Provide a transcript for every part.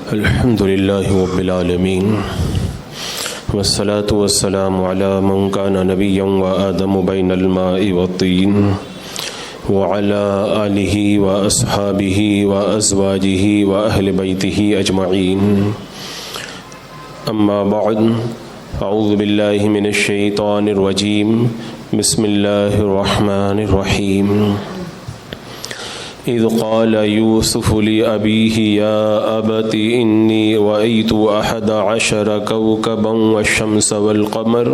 الحمد لله رب العالمين والصلاة والسلام على من كان نبيا وآدم بين الماء والطين وعلى آله وأصحابه وأزواجه وأهل بيته أجمعين. أما بعد، أعوذ بالله من الشيطان الرجيم. بسم الله الرحمن الرحيم. إذ قال يوسف لأبيه يا أبت إني رأيت 11 كوكبا والشمس والقمر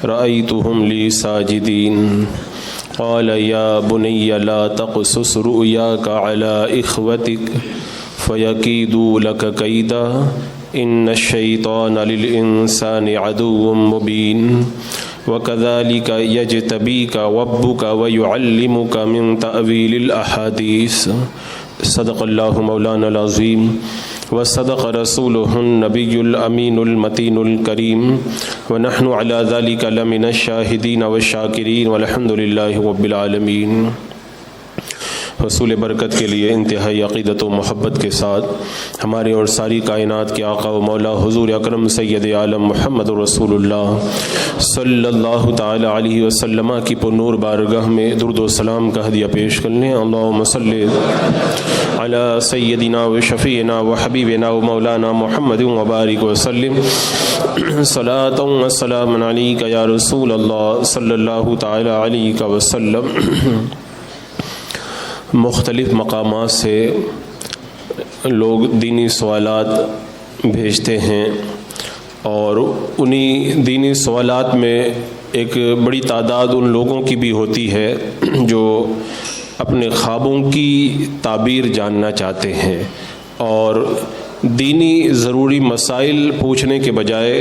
رأيتهم لي ساجدين. قال يا بني لا تقصص رؤياك على إخوتك فيكيدوا لك كيدا إن الشيطان للإنسان عدو مبين. وكذلك يجتبيك ربك ويعلمك من تأويل الأحاديث. صدق الله مولانا العظيم وصدق رسوله النبي الأمين المتين الكريم ونحن على ذلك لمن الشاهدين والشاكرين والحمد لله رب العالمين. رسول برکت کے لیے انتہائی عقیدت و محبت کے ساتھ ہمارے اور ساری کائنات کے آقا و مولا حضور اکرم سید عالم محمد رسول اللہ صلی اللہ تعالی علیہ وسلم کی پرنور بارگاہ میں درود و سلام کا ہدیہ پیش کر لیں. اللہم صلی علی سیدنا و شفیعنا و حبیبنا و مولانا محمد وبارک وسلم صلاۃ و سلام علیک یا رسول اللہ صلی اللہ تعالی علیہ وسلم. مختلف مقامات سے لوگ دینی سوالات بھیجتے ہیں اور انہی دینی سوالات میں ایک بڑی تعداد ان لوگوں کی بھی ہوتی ہے جو اپنے خوابوں کی تعبیر جاننا چاہتے ہیں اور دینی ضروری مسائل پوچھنے کے بجائے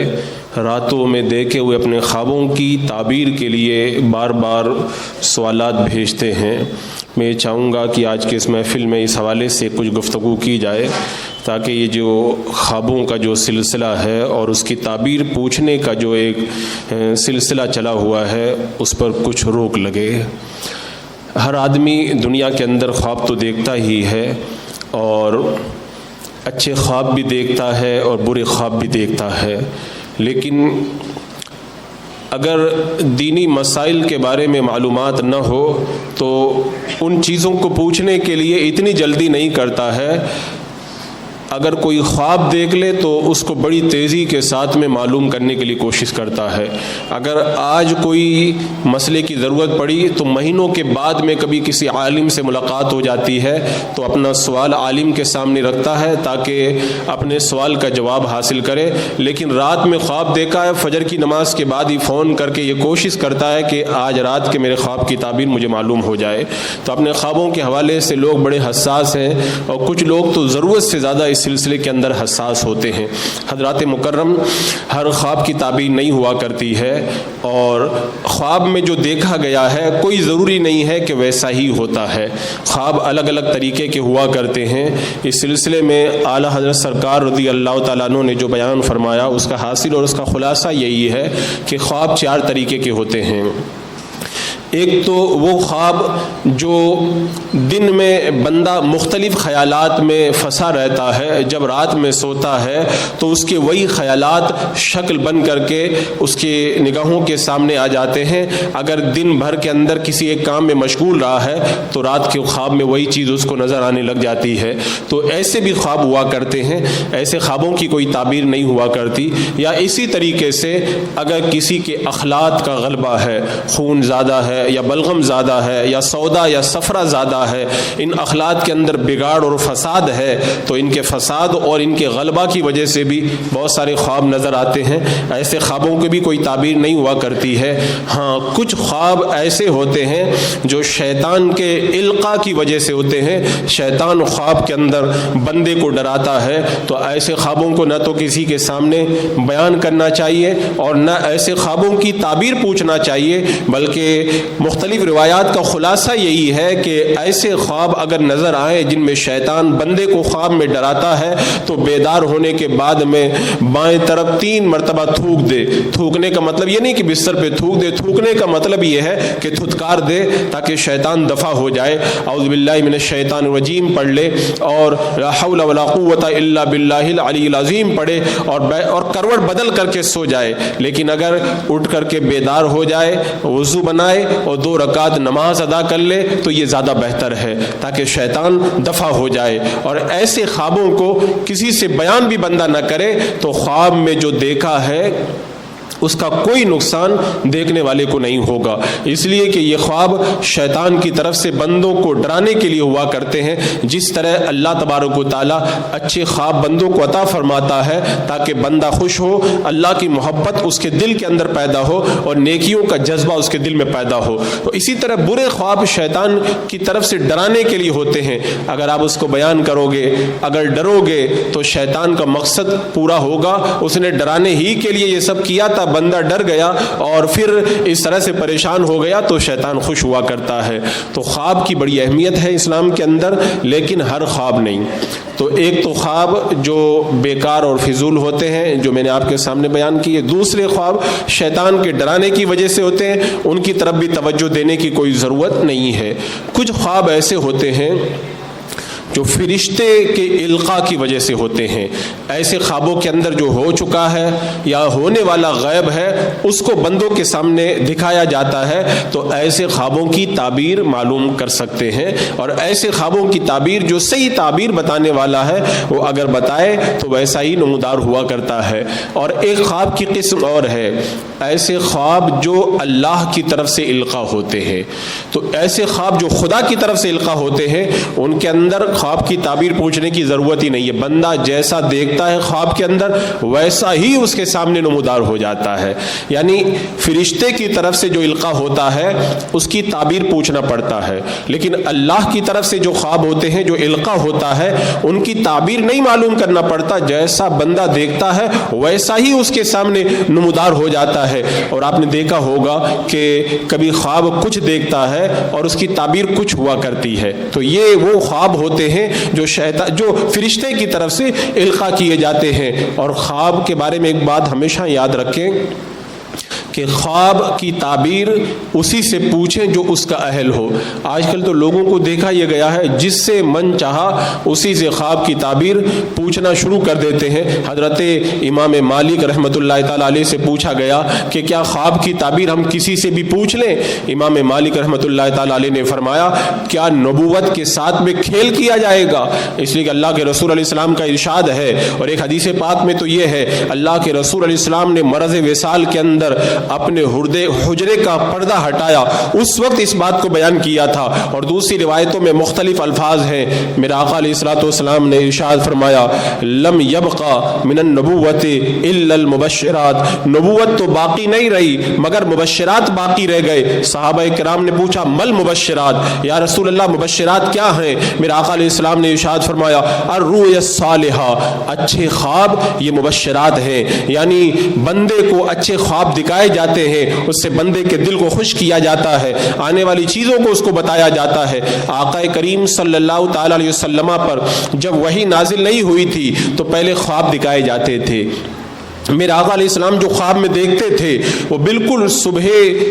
راتوں میں دیکھے ہوئے اپنے خوابوں کی تعبیر کے لیے بار بار سوالات بھیجتے ہیں. میں یہ چاہوں گا کہ آج کے اس محفل میں اس حوالے سے کچھ گفتگو کی جائے تاکہ یہ جو خوابوں کا جو سلسلہ ہے اور اس کی تعبیر پوچھنے کا جو ایک سلسلہ چلا ہوا ہے اس پر کچھ روک لگے. ہر آدمی دنیا کے اندر خواب تو دیکھتا ہی ہے اور اچھے خواب بھی دیکھتا ہے اور برے خواب بھی دیکھتا ہے، لیکن اگر دینی مسائل کے بارے میں معلومات نہ ہو تو ان چیزوں کو پوچھنے کے لیے اتنی جلدی نہیں کرتا ہے. اگر کوئی خواب دیکھ لے تو اس کو بڑی تیزی کے ساتھ میں معلوم کرنے کے لیے کوشش کرتا ہے. اگر آج کوئی مسئلے کی ضرورت پڑی تو مہینوں کے بعد میں کبھی کسی عالم سے ملاقات ہو جاتی ہے تو اپنا سوال عالم کے سامنے رکھتا ہے تاکہ اپنے سوال کا جواب حاصل کرے. لیکن رات میں خواب دیکھا ہے، فجر کی نماز کے بعد ہی فون کر کے یہ کوشش کرتا ہے کہ آج رات کے میرے خواب کی تعبیر مجھے معلوم ہو جائے. تو اپنے خوابوں کے حوالے سے لوگ بڑے حساس ہیں اور کچھ لوگ تو ضرورت سے زیادہ اس سلسلے کے اندر حساس ہوتے ہیں. حضرات مکرم، ہر خواب کی تعبیر نہیں ہوا کرتی ہے اور خواب میں جو دیکھا گیا ہے کوئی ضروری نہیں ہے کہ ویسا ہی ہوتا ہے. خواب الگ الگ طریقے کے ہوا کرتے ہیں. اس سلسلے میں اعلیٰ حضرت سرکار رضی اللہ تعالیٰ عنہ نے جو بیان فرمایا اس کا حاصل اور اس کا خلاصہ یہی ہے کہ خواب 4 طریقے کے ہوتے ہیں. ایک تو وہ خواب جو دن میں بندہ مختلف خیالات میں پھنسا رہتا ہے، جب رات میں سوتا ہے تو اس کے وہی خیالات شکل بن کر کے اس کے نگاہوں کے سامنے آ جاتے ہیں. اگر دن بھر کے اندر کسی ایک کام میں مشغول رہا ہے تو رات کے خواب میں وہی چیز اس کو نظر آنے لگ جاتی ہے. تو ایسے بھی خواب ہوا کرتے ہیں. ایسے خوابوں کی کوئی تعبیر نہیں ہوا کرتی. یا اسی طریقے سے اگر کسی کے اخلاق کا غلبہ ہے، خون زیادہ ہے یا بلغم زیادہ ہے یا سودا یا صفرہ زیادہ ہے، ان اخلاق کے اندر بگاڑ اور فساد ہے تو ان کے فساد اور ان کے غلبہ کی وجہ سے بھی بہت سارے خواب نظر آتے ہیں. ایسے خوابوں کی بھی کوئی تعبیر نہیں ہوا کرتی ہے. ہاں، کچھ خواب ایسے ہوتے ہیں جو شیطان کے القاء کی وجہ سے ہوتے ہیں. شیطان خواب کے اندر بندے کو ڈراتا ہے تو ایسے خوابوں کو نہ تو کسی کے سامنے بیان کرنا چاہیے اور نہ ایسے خوابوں کی تعبیر پوچھنا چاہیے، بلکہ مختلف روایات کا خلاصہ یہی ہے کہ ایسے خواب اگر نظر آئے جن میں شیطان بندے کو خواب میں ڈراتا ہے تو بیدار ہونے کے بعد میں بائیں طرف 3 مرتبہ تھوک دے. تھوکنے کا مطلب یہ نہیں کہ بستر پہ تھوک دے, تھوکنے کا مطلب یہ ہے کہ تھتکار دے تاکہ شیطان دفع ہو جائے. اعوذ باللہ من الشیطان الرجیم پڑھ لے اور لا حول ولا قوت الا باللہ العلی العظیم پڑھے اور کروٹ بدل کر کے سو جائے. لیکن اگر اٹھ کر کے بیدار ہو جائے, وضو بنائے اور 2 رکعت نماز ادا کر لے تو یہ زیادہ بہتر ہے تاکہ شیطان دفع ہو جائے. اور ایسے خوابوں کو کسی سے بیان بھی بندہ نہ کرے تو خواب میں جو دیکھا ہے اس کا کوئی نقصان دیکھنے والے کو نہیں ہوگا, اس لیے کہ یہ خواب شیطان کی طرف سے بندوں کو ڈرانے کے لیے ہوا کرتے ہیں. جس طرح اللہ تبارک و تعالیٰ اچھے خواب بندوں کو عطا فرماتا ہے تاکہ بندہ خوش ہو, اللہ کی محبت اس کے دل کے اندر پیدا ہو اور نیکیوں کا جذبہ اس کے دل میں پیدا ہو, تو اسی طرح برے خواب شیطان کی طرف سے ڈرانے کے لیے ہوتے ہیں. اگر آپ اس کو بیان کرو گے, اگر ڈرو گے تو شیطان کا مقصد پورا ہوگا. اس نے ڈرانے ہی کے لیے یہ سب کیا تھا, بندہ ڈر گیا اور پھر اس طرح سے پریشان ہو گیا تو شیطان خوش ہوا کرتا ہے. تو خواب کی بڑی اہمیت ہے اسلام کے اندر, لیکن ہر خواب نہیں. تو ایک تو خواب جو بیکار اور فضول ہوتے ہیں جو میں نے آپ کے سامنے بیان کیے, دوسرے خواب شیطان کے ڈرانے کی وجہ سے ہوتے ہیں, ان کی طرف بھی توجہ دینے کی کوئی ضرورت نہیں ہے. کچھ خواب ایسے ہوتے ہیں جو فرشتے کے القاء کی وجہ سے ہوتے ہیں. ایسے خوابوں کے اندر جو ہو چکا ہے یا ہونے والا غیب ہے اس کو بندوں کے سامنے دکھایا جاتا ہے, تو ایسے خوابوں کی تعبیر معلوم کر سکتے ہیں. اور ایسے خوابوں کی تعبیر جو صحیح تعبیر بتانے والا ہے وہ اگر بتائے تو ویسا ہی نمودار ہوا کرتا ہے. اور ایک خواب کی قسم اور ہے, ایسے خواب جو اللہ کی طرف سے القاء ہوتے ہیں. تو ایسے خواب جو خدا کی طرف سے القاء ہوتے ہیں ان کے اندر خواب کی تعبیر پوچھنے کی ضرورت ہی نہیں ہے, بندہ جیسا دیکھتا ہے خواب کے اندر ویسا ہی اس کے سامنے نمودار ہو جاتا ہے. یعنی فرشتے کی طرف سے جو القاء ہوتا ہے اس کی تعبیر پوچھنا پڑتا ہے, لیکن اللہ کی طرف سے جو خواب ہوتے ہیں جو القاء ہوتا ہے ان کی تعبیر نہیں معلوم کرنا پڑتا, جیسا بندہ دیکھتا ہے ویسا ہی اس کے سامنے نمودار ہو جاتا ہے. اور آپ نے دیکھا ہوگا کہ کبھی خواب کچھ دیکھتا ہے اور اس کی تعبیر کچھ ہوا کرتی ہے, تو یہ وہ خواب ہوتے ہیں جو فرشتے کی طرف سے القاء کیے جاتے ہیں. اور خواب کے بارے میں ایک بات ہمیشہ یاد رکھیں کہ خواب کی تعبیر اسی سے پوچھیں جو اس کا اہل ہو. آج کل تو لوگوں کو دیکھا یہ گیا ہے جس سے من چاہا اسی سے خواب کی تعبیر پوچھنا شروع کر دیتے ہیں. حضرت امام مالک رحمۃ اللہ تعالی علیہ سے پوچھا گیا کہ کیا خواب کی تعبیر ہم کسی سے بھی پوچھ لیں؟ امام مالک رحمۃ اللہ تعالی علیہ نے فرمایا کیا نبوت کے ساتھ میں کھیل کیا جائے گا؟ اس لیے کہ اللہ کے رسول علیہ السلام کا ارشاد ہے, اور ایک حدیث پاک میں تو یہ ہے اللہ کے رسول علیہ السلام نے مرض وصال کے اندر اپنے حجرے کا پردہ ہٹایا, اس وقت اس بات کو بیان کیا تھا. اور دوسری روایتوں میں مختلف الفاظ ہیں. میرے آقا علیہ الصلوۃ والسلام نے ارشاد فرمایا لم یبقى من النبوۃ الا المبشرات, نبوت تو باقی نہیں رہی مگر مبشرات باقی رہ گئے. صحابہ کرام نے پوچھا مل مبشرات, یا رسول اللہ مبشرات کیا ہیں؟ میرے آقا علیہ السلام نے ارشاد فرمایا الرؤیا الصالحہ, اچھے خواب یہ مبشرات ہیں. یعنی بندے کو اچھے خواب دکھائے جاتے ہیں, اس سے بندے کے دل کو خوش کیا جاتا ہے, آنے والی چیزوں کو اس کو بتایا جاتا ہے. آقا کریم صلی اللہ تعالی علیہ وسلم پر جب وحی نازل نہیں ہوئی تھی تو پہلے خواب دکھائے جاتے تھے. میرے آقا علیہ السلام جو خواب میں دیکھتے تھے وہ بالکل صبح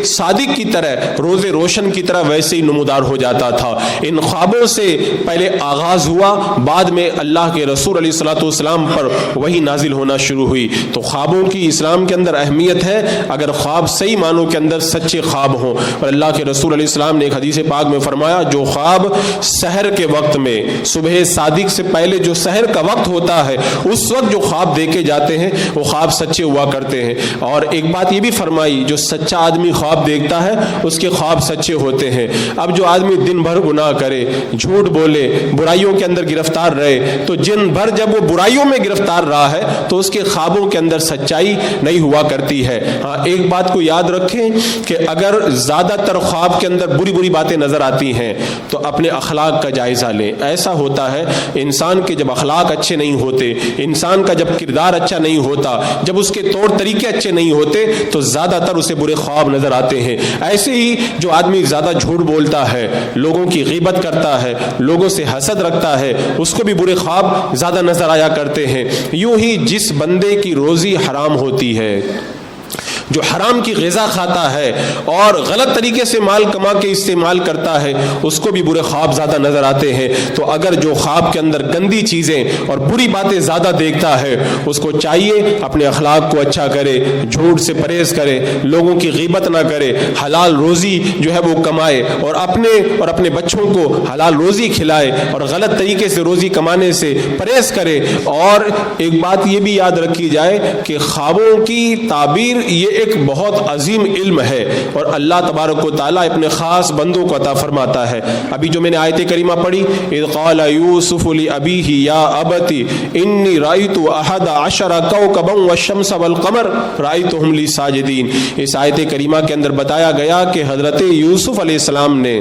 صادق کی طرح, روز روشن کی طرح ویسے ہی نمودار ہو جاتا تھا. ان خوابوں سے پہلے آغاز ہوا, بعد میں اللہ کے رسول علیہ الصلوۃ والسلام پر وہی نازل ہونا شروع ہوئی. تو خوابوں کی اسلام کے اندر اہمیت ہے اگر خواب صحیح معنوں کے اندر سچے خواب ہوں. اور اللہ کے رسول علیہ السلام نے ایک حدیث پاک میں فرمایا جو خواب سحر کے وقت میں, صبح صادق سے پہلے جو سحر کا وقت ہوتا ہے اس وقت جو خواب دیکھے جاتے ہیں وہ خواب سچے ہوا کرتے ہیں. اور ایک بات یہ بھی فرمائی جو سچا آدمی خواب دیکھتا ہے اس کے خواب سچے ہوتے ہیں. اب جو آدمی دن بھر گناہ کرے, جھوٹ بولے, برائیوں کے اندر گرفتار رہے, تو دن بھر جب وہ برائیوں میں گرفتار رہا ہے تو اس کے خوابوں کے اندر سچائی نہیں ہوا کرتی ہے. ہاں ایک بات کو یاد رکھیں کہ اگر زیادہ تر خواب کے اندر بری بری باتیں نظر آتی ہیں تو اپنے اخلاق کا جائزہ لیں. ایسا ہوتا ہے انسان کے جب اخلاق اچھے نہیں ہوتے, انسان کا جب کردار اچھا نہیں ہوتا, جب اس کے طور طریقے اچھے نہیں ہوتے تو زیادہ تر اسے برے خواب نظر آتے ہیں۔ ایسے ہی جو آدمی زیادہ جھوٹ بولتا ہے، لوگوں کی غیبت کرتا ہے، لوگوں سے حسد رکھتا ہے، اس کو بھی برے خواب زیادہ نظر آیا کرتے ہیں۔ یوں ہی جس بندے کی روزی حرام ہوتی ہے، جو حرام کی غذا کھاتا ہے اور غلط طریقے سے مال کما کے استعمال کرتا ہے، اس کو بھی برے خواب زیادہ نظر آتے ہیں۔ تو اگر جو خواب کے اندر گندی چیزیں اور بری باتیں زیادہ دیکھتا ہے، اس کو چاہیے اپنے اخلاق کو اچھا کرے، جھوٹ سے پرہیز کرے، لوگوں کی غیبت نہ کرے، حلال روزی جو ہے وہ کمائے اور اپنے بچوں کو حلال روزی کھلائے اور غلط طریقے سے روزی کمانے سے پرہیز کرے۔ اور ایک بات یہ بھی یاد رکھی جائے کہ خوابوں کی تعبیر یہ ایک بہت عظیم علم ہے اور اللہ تبارک و تعالیٰ اپنے خاص بندوں کو عطا فرماتا ہے۔ ابھی جو میں نے آیت کریمہ پڑھی، اذ قال یوسف لأبیہ یا ابت انی رأیت احد عشر کوکبا والشمس والقمر رأیتہم لی ساجدین، اس آیت کریمہ کے اندر بتایا گیا کہ حضرت یوسف علیہ السلام نے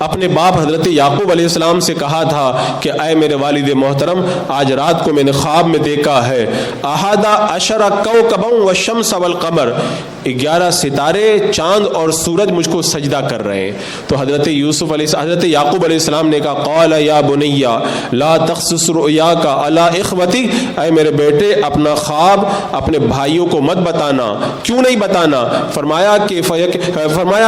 اپنے باپ حضرت یعقوب علیہ السلام سے کہا تھا کہ اے میرے والد محترم، آج رات کو میں نے خواب میں دیکھا ہے احد عشر کوکبا والشمس والقمر، 11 ستارے، چاند اور سورج مجھ کو سجدہ کر رہے ہیں۔ تو حضرت یعقوب علیہ السلام نے کہا قال یا بنی لا تقصص رؤیاک علی اخوتک، اے میرے بیٹے اپنا خواب اپنے بھائیوں کو مت بتانا۔ کیوں نہیں بتانا؟ فرمایا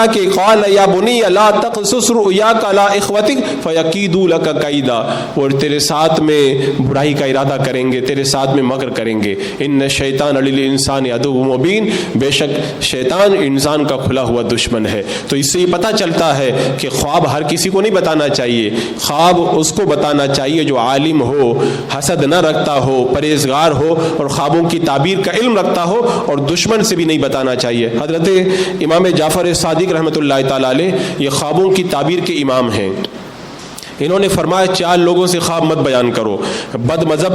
کہ قال یا بنی لا تقصص رؤیاک علی اخوتک فیکیدوا لک کیدا، اور تیرے ساتھ میں برائی کا ارادہ کریں گے، تیرے ساتھ میں مکر کریں گے۔ ان الشیطان للانسان عدو مبین، بے شک شیطان انسان کا کھلا ہوا دشمن ہے۔ تو اس سے یہ پتہ چلتا ہے کہ خواب ہر کسی کو نہیں بتانا چاہیے، خواب اس کو بتانا چاہیے جو عالم ہو، حسد نہ رکھتا ہو، پرہیزگار ہو اور خوابوں کی تعبیر کا علم رکھتا ہو، اور دشمن سے بھی نہیں بتانا چاہیے۔ حضرت امام جعفر صادق رحمۃ اللہ تعالی علیہ یہ خوابوں کی تعبیر کے امام ہیں۔ انہوں نے فرمایا 4 لوگوں سے خواب مت بیان کرو، بد مذہب،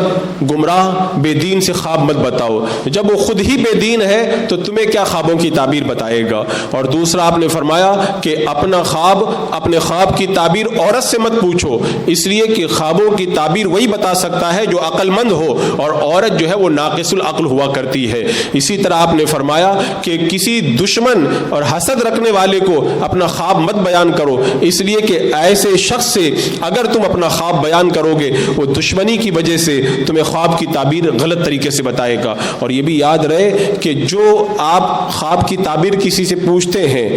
گمراہ، بے دین سے خواب مت بتاؤ، جب وہ خود ہی بے دین ہے تو تمہیں کیا خوابوں کی تعبیر بتائے گا۔ اور دوسرا آپ نے فرمایا کہ اپنے خواب کی تعبیر عورت سے مت پوچھو، اس لیے کہ خوابوں کی تعبیر وہی بتا سکتا ہے جو عقل مند ہو، اور عورت جو ہے وہ ناقص العقل ہوا کرتی ہے۔ اسی طرح آپ نے فرمایا کہ کسی دشمن اور حسد رکھنے والے کو اپنا خواب مت بیان کرو، اس لیے کہ ایسے شخص سے اگر تم اپنا خواب بیان کرو گے وہ دشمنی کی وجہ سے تمہیں خواب کی تعبیر غلط طریقے سے بتائے گا۔ اور یہ بھی یاد رہے کہ جو آپ خواب کی تعبیر کسی سے پوچھتے ہیں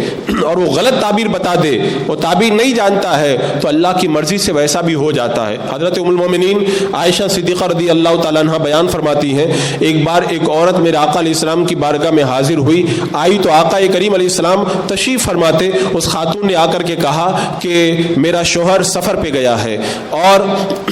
اور وہ غلط تعبیر بتا دے، وہ تعبیر نہیں جانتا ہے، تو اللہ کی مرضی سے ویسا بھی ہو جاتا ہے۔ حضرت ام المومنین عائشہ صدیقہ رضی اللہ تعالیٰ عنہ بیان فرماتی ہیں، ایک بار ایک عورت میرے آقا علیہ السلام کی بارگاہ میں حاضر ہوئی، آئی تو آقا کریم علیہ السلام تشریف فرماتے، اس خاتون نے آ کر کے کہا کہ میرا شوہر سفر پہ گیا ہے اور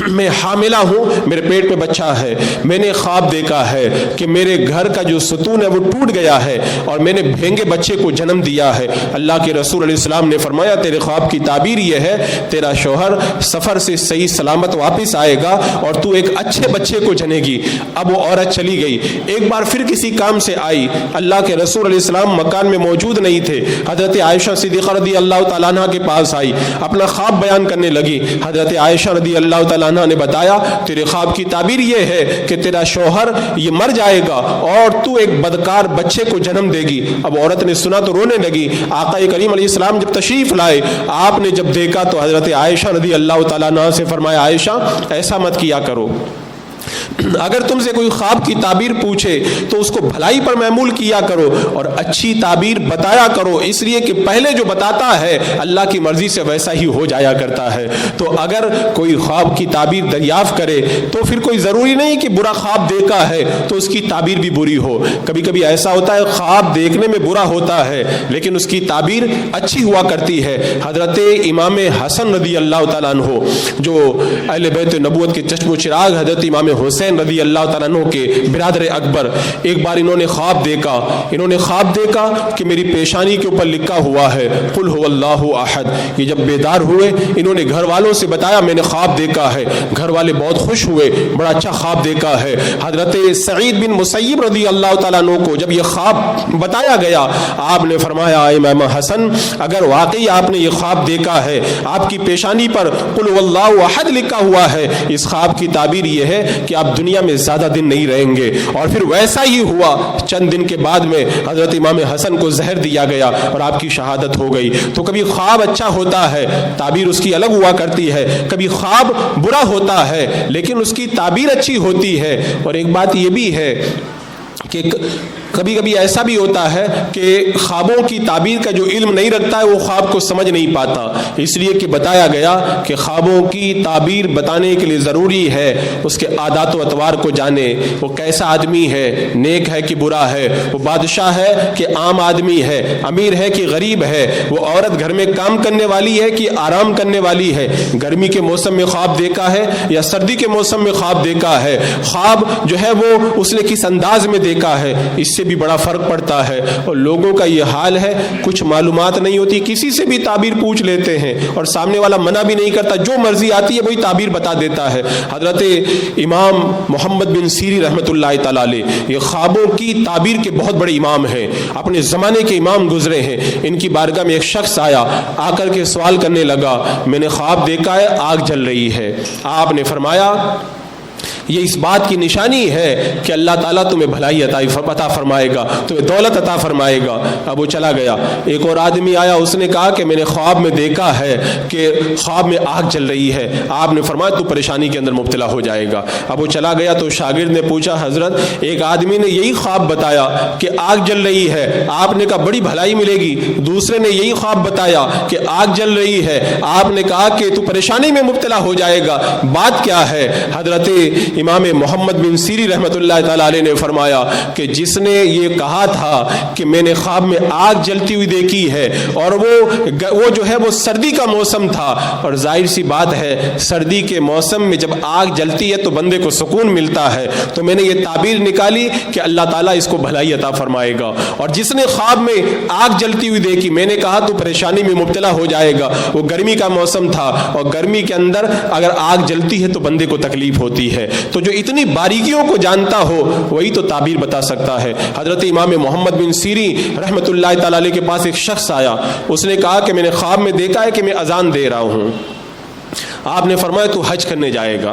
میں حاملہ ہوں، میرے پیٹ پہ بچہ ہے، میں نے خواب دیکھا ہے کہ میرے گھر کا جو ستون ہے وہ ٹوٹ گیا ہے اور میں نے بھینگے بچے کو جنم دیا ہے۔ اللہ کے رسول علیہ السلام نے فرمایا تیرے خواب کی تعبیر یہ ہے تیرا شوہر سفر سے صحیح سلامت واپس آئے گا اور تو ایک اچھے بچے کو جنے گی۔ اب وہ عورت چلی گئی، ایک بار پھر کسی کام سے آئی، اللہ کے رسول علیہ السلام مکان میں موجود نہیں تھے، حضرت عائشہ صدیقہ رضی اللہ تعالیٰ عنہ کے پاس آئی، اپنا خواب بیان کرنے لگی۔ حضرت عائشہ رضی اللہ تعالیٰ عنہ نے بتایا تیرے خواب کی تعبیر یہ ہے کہ تیرا شوہر یہ مر جائے گا اور تو ایک بدکار بچے کو جنم دے گی۔ اب عورت نے سنا تو رونے لگی۔ آقا کریم علیہ السلام جب تشریف لائے، آپ نے جب دیکھا تو حضرت عائشہ رضی اللہ تعالیٰ عنہ سے فرمایا عائشہ ایسا مت کیا کرو، اگر تم سے کوئی خواب کی تعبیر پوچھے تو اس کو بھلائی پر معمول کیا کرو اور اچھی تعبیر بتایا کرو، اس لیے کہ پہلے جو بتاتا ہے اللہ کی مرضی سے ویسا ہی ہو جایا کرتا ہے۔ تو اگر کوئی خواب کی تعبیر دریافت کرے تو پھر کوئی ضروری نہیں کہ برا خواب دیکھا ہے تو اس کی تعبیر بھی بری ہو۔ کبھی کبھی ایسا ہوتا ہے خواب دیکھنے میں برا ہوتا ہے لیکن اس کی تعبیر اچھی ہوا کرتی ہے۔ حضرت امام حسن رضی اللہ تعالیٰ عنہ جو اہل بیت نبوت کے چشم و چراغ حضرت امام حسین رضی اللہ تعالیٰ عنہ کے برادر اکبر، ایک بار انہوں نے خواب دیکھا کہ میری پیشانی کے اوپر لکھا ہوا ہے قل هو اللہ احد۔ یہ جب بیدار ہوئے انہوں نے گھر والوں سے بتایا میں نے خواب دیکھا ہے، گھر والے بہت خوش ہوئے، بڑا اچھا خواب دیکھا ہے۔ حضرت سعید بن مسیب رضی اللہ تعالیٰ عنہ کو جب یہ خواب بتایا گیا، آپ نے فرمایا امام حسن اگر واقعی آپ نے یہ خواب دیکھا ہے، آپ کی پیشانی پر قل هو اللہ احد لکھا ہوا ہے، اس خواب کی تعبیر یہ ہے کہ آپ آپ دنیا میں زیادہ دن نہیں رہیں گے. اور پھر ویسا ہی ہوا. چند دن کے بعد میں حضرت امام حسن کو زہر دیا گیا اور آپ کی شہادت ہو گئی. تو کبھی خواب اچھا ہوتا ہے, تعبیر اس کی الگ ہوا کرتی ہے, کبھی خواب برا ہوتا ہے لیکن اس کی تعبیر اچھی ہوتی ہے. اور ایک بات یہ بھی ہے کہ کبھی کبھی ایسا بھی ہوتا ہے کہ خوابوں کی تعبیر کا جو علم نہیں رکھتا ہے وہ خواب کو سمجھ نہیں پاتا, اس لیے کہ بتایا گیا کہ خوابوں کی تعبیر بتانے کے لیے ضروری ہے اس کے عادات و اطوار کو جانے. وہ کیسا آدمی ہے, نیک ہے کہ برا ہے, وہ بادشاہ ہے کہ عام آدمی ہے, امیر ہے کہ غریب ہے, وہ عورت گھر میں کام کرنے والی ہے کہ آرام کرنے والی ہے, گرمی کے موسم میں خواب دیکھا ہے یا سردی کے موسم میں خواب دیکھا ہے, خواب جو ہے وہ اس نے کس انداز میں دیکھا ہے, اس سے بھی بڑا فرق پڑتا ہے. اور لوگوں کا یہ حال ہے, کچھ معلومات نہیں ہوتی, کسی سے بھی تعبیر پوچھ لیتے ہیں اور سامنے والا منع بھی نہیں کرتا, جو مرضی آتی ہے وہی تعبیر بتا دیتا ہے. حضرت امام محمد بن سیری رحمۃ اللہ تعالی علیہ یہ خوابوں کی تعبیر کے بہت بڑے امام ہیں, اپنے زمانے کے امام گزرے ہیں. ان کی بارگاہ میں ایک شخص آیا, آ کر کے سوال کرنے لگا, میں نے خواب دیکھا ہے آگ جل رہی ہے. آپ نے فرمایا یہ اس بات کی نشانی ہے کہ اللہ تعالیٰ تمہیں بھلائی عطا فرمائے گا, تمہیں دولت عطا فرمائے گا. اب وہ چلا گیا. ایک اور آدمی آیا, اس نے کہا کہ میں نے خواب میں دیکھا ہے کہ خواب میں آگ جل رہی ہے. آپ نے فرمایا تو پریشانی کے اندر مبتلا ہو جائے گا. اب وہ چلا گیا تو شاگرد نے پوچھا, حضرت ایک آدمی نے یہی خواب بتایا کہ آگ جل رہی ہے, آپ نے کہا بڑی بھلائی ملے گی. دوسرے نے یہی خواب بتایا کہ آگ جل رہی ہے, آپ نے کہا کہ تو پریشانی میں مبتلا ہو جائے گا. بات کیا ہے؟ حضرت امام محمد بن سیری رحمۃ اللہ تعالی علیہ نے فرمایا کہ جس نے یہ کہا تھا کہ میں نے خواب میں آگ جلتی ہوئی دیکھی ہے, اور وہ جو ہے وہ سردی کا موسم تھا, اور ظاہر سی بات ہے سردی کے موسم میں جب آگ جلتی ہے تو بندے کو سکون ملتا ہے, تو میں نے یہ تعبیر نکالی کہ اللہ تعالیٰ اس کو بھلائی عطا فرمائے گا. اور جس نے خواب میں آگ جلتی ہوئی دیکھی, میں نے کہا تو پریشانی میں مبتلا ہو جائے گا. وہ گرمی کا موسم تھا, اور گرمی کے اندر اگر آگ جلتی ہے تو بندے کو تکلیف ہوتی ہے. تو جو اتنی باریکیوں کو جانتا ہو وہی تو تعبیر بتا سکتا ہے. حضرت امام محمد بن سیری رحمۃ اللہ تعالی علیہ کے پاس ایک شخص آیا, اس نے کہا کہ میں نے خواب میں دیکھا ہے کہ میں اذان دے رہا ہوں. آپ نے فرمایا تو حج کرنے جائے گا.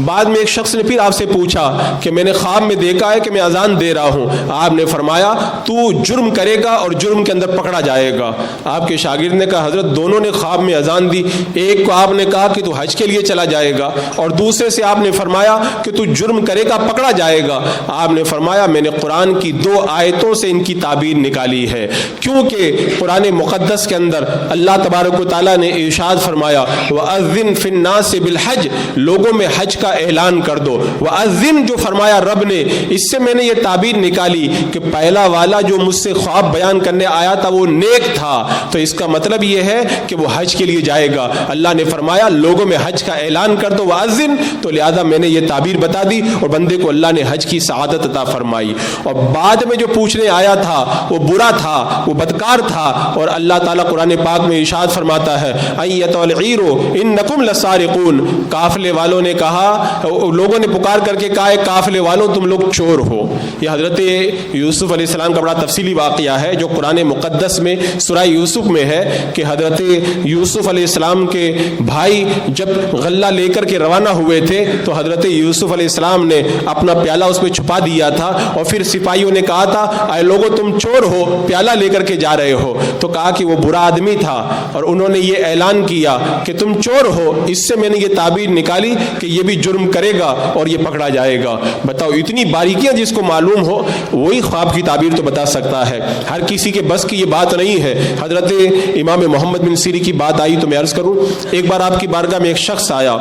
بعد میں ایک شخص نے پھر آپ سے پوچھا کہ میں نے خواب میں دیکھا ہے کہ میں اذان دے رہا ہوں. آپ نے فرمایا تو جرم کرے گا اور جرم کے اندر پکڑا جائے گا. آپ کے شاگرد نے کہا حضرت دونوں نے خواب میں اذان دی, ایک کو آپ نے کہا کہ تو حج کے لیے چلا جائے گا, اور دوسرے سے آپ نے فرمایا کہ تو جرم کرے گا پکڑا جائے گا. آپ نے فرمایا میں نے قرآن کی 2 آیتوں سے ان کی تعبیر نکالی ہے, کیونکہ قرآن مقدس کے اندر اللہ تبارک و تعالیٰ نے ارشاد فرمایا وَأَذِّن فِي النَّاسِ بِالْحَجِّ, لوگوں میں حج کا اعلان کر دو. وَأَذِّن جو فرمایا رب نے, اس سے میں نے یہ تعبیر نکالی کہ پہلا والا جو مجھ سے خواب بیان کرنے آیا تھا وہ نیک تھا, تو اس کا مطلب یہ ہے کہ وہ حج کے لیے جائے گا. اللہ نے فرمایا لوگوں میں حج کا اعلان کر دو وَأَذِّن, تو لہذا میں نے یہ تعبیر بتا دی اور بندے کو اللہ نے حج کی سعادت عطا فرمائی. اور بعد میں جو پوچھنے آیا تھا وہ برا تھا, وہ بدکار تھا, اور اللہ تعالیٰ قرآن پاک میں ارشاد فرماتا ہے اَيَّتُ الْعِيرُ إِنَّكُمْ لَسَارِقُونَ, قافلے والوں نے کہا, لوگوں نے پکار کر کے کہا قافلے والوں تم لوگ چور ہو. یہ حضرت یوسف علیہ السلام کا بڑا تفصیلی واقعہ ہے جو قرآن مقدس میں سورہ یوسف میں ہے کہ حضرت یوسف علیہ السلام کے بھائی جب غلہ لے کر کے روانہ ہوئے تھے تو حضرت یوسف علیہ السلام نے اپنا پیالہ اس میں چھپا دیا تھا, اور پھر سپاہیوں نے کہا تھا اے لوگوں تم چور ہو, پیالہ لے کر کے جا رہے ہو. تو کہا کہ وہ برا آدمی تھا اور انہوں نے یہ اعلان کیا کہ تم چور ہو, اس سے میں نے یہ تعبیر نکالی کہ یہ بھی جرم کرے گا اور یہ پکڑا جائے گا. بتاؤ اتنی باریکیاں جس کو معلوم ہو وہی خواب کی تعبیر تو بتا سکتا ہے, ہر کسی کے بس کی یہ بات نہیں ہے. حضرت امام محمد بن سیری کی بات آئی تو میں عرض کروں, ایک بار آپ کی بارگاہ میں ایک شخص آیا,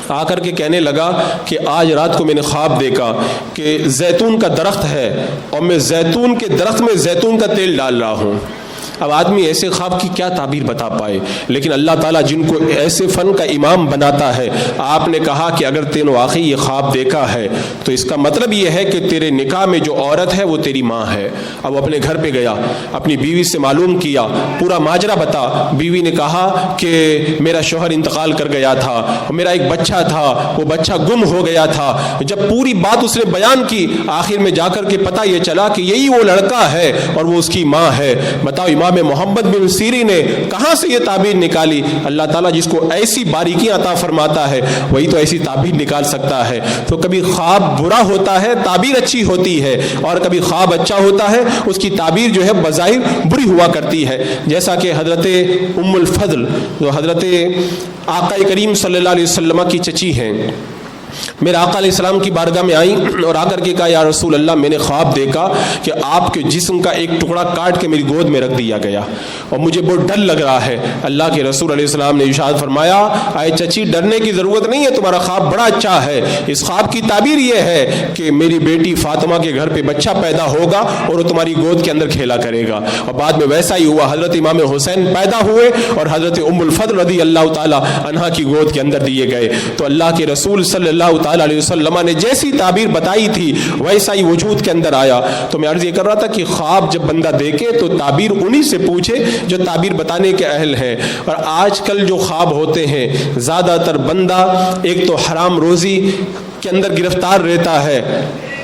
آ کر کے کہنے لگا کہ آج رات کو میں نے خواب دیکھا کہ زیتون کا درخت ہے اور میں زیتون کے درخت میں زیتون کا تیل ڈال رہا ہوں. اب آدمی ایسے خواب کی کیا تعبیر بتا پائے, لیکن اللہ تعالیٰ جن کو ایسے فن کا امام بناتا ہے. آپ نے کہا کہ اگر تینوں واقعی یہ خواب دیکھا ہے تو اس کا مطلب یہ ہے کہ تیرے نکاح میں جو عورت ہے وہ تیری ماں ہے. اب اپنے گھر پہ گیا, اپنی بیوی سے معلوم کیا, پورا ماجرا بتا. بیوی نے کہا کہ میرا شوہر انتقال کر گیا تھا, میرا ایک بچہ تھا, وہ بچہ گم ہو گیا تھا. جب پوری بات اس نے بیان کی, آخر میں جا کر کے پتہ یہ چلا کہ یہی وہ لڑکا ہے اور وہ اس کی ماں ہے. بتاؤ امام محمد بن سیری نے کہاں سے یہ تعبیر نکالی؟ اللہ تعالیٰ جس کو ایسی باریکیاں عطا فرماتا ہے وہی تو ایسی تعبیر نکال سکتا ہے۔ تو کبھی خواب برا ہوتا ہے تعبیر اچھی ہوتی ہے، اور کبھی خواب اچھا ہوتا ہے اس کی تعبیر جو ہے بظاہر بری ہوا کرتی ہے، جیسا کہ حضرت ام الفضل جو حضرت آقا کریم صلی اللہ علیہ وسلم کی چچی ہیں، میرے آقا علیہ السلام کی بارگاہ میں آئیں اور آ کر کے کہا یا رسول اللہ میں نے خواب دیکھا کہ آپ کے جسم کا ایک ٹکڑا کاٹ کے میری گود میں رکھ دیا گیا اور مجھے بہت ڈر لگ رہا ہے۔ اللہ کے رسول علیہ السلام نے ارشاد فرمایا اے چچی ڈرنے کی ضرورت نہیں ہے، تمہارا خواب بڑا اچھا ہے، اس خواب کی تعبیر یہ ہے کہ میری بیٹی فاطمہ کے گھر پہ بچہ پیدا ہوگا اور وہ تمہاری گود کے اندر کھیلا کرے گا۔ اور بعد میں ویسا ہی ہوا، حضرت امام حسین پیدا ہوئے اور حضرت ام الفضل رضی اللہ تعالی عنہا کی گود کے اندر دیے گئے۔ تو اللہ کے رسول صلی اللہ تعالی علیہ وسلم نے جیسی تعبیر بتائی تھی ویسا ہی وجود کے اندر آیا۔ تو میں عرض یہ کر رہا تھا کہ خواب جب بندہ دیکھے تو تعبیر انہی سے پوچھے جو تعبیر بتانے کے اہل ہیں۔ اور آج کل جو خواب ہوتے ہیں زیادہ تر بندہ ایک تو حرام روزی کے اندر گرفتار رہتا ہے